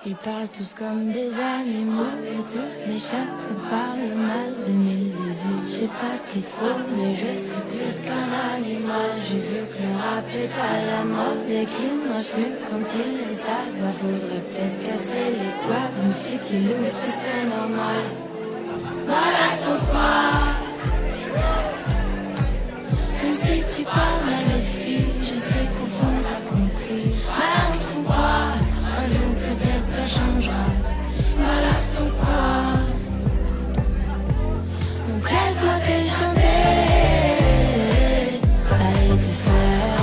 Ils parlent tous comme des animaux et toutes les chefs parlent mal. 2018, je sais pas ce qu'il faut, mais je suis plus qu'un animal. J'ai vu que le rap est à la mode et qu'il mange mieux quand il est sale. Bah faudrait peut-être casser les doigts d'une fille qui loue, ce serait normal. Balance ton poids. Même si tu parles mal des filles, je sais qu'au fond t'as compris. Balance ton poids. Un jour peut-être ça changera. Balance ton poids. Donc laisse-moi te chanter. Allez te faire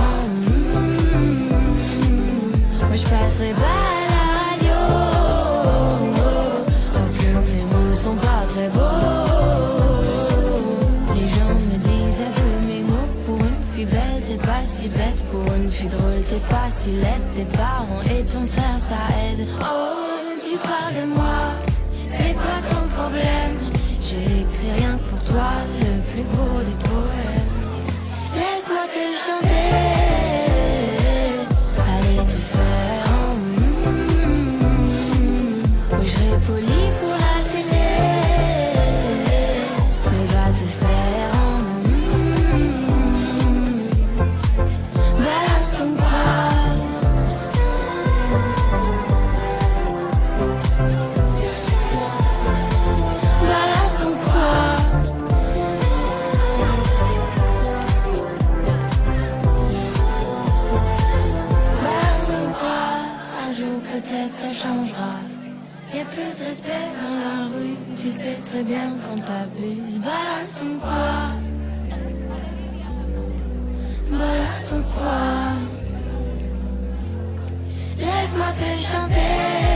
Moi je passerai pas à la radio parce que mes mots sont pas très beaux. Les gens me disent à de mes mots. Pour une fille belle t'es pas si bête. Pour une fille drôle t'es pas si laide. Tes parents et ton frère ça aide. Oh tu parles de moi. C'est quoi ton problème? J'ai écrit rien que pour toi, le plus beau des poèmes. Laisse-moi te chanter. Allez te faire Oui, je serai poli pour la télé, mais va te faire balance ton poids. Balance ton poids. Balance ton poids. Un jour peut-être ça changera. Y'a plus de respect dans la rue. Tu sais très bien quand t'abuses. Balance ton poids. Balance ton poids. Laisse-moi te chanter.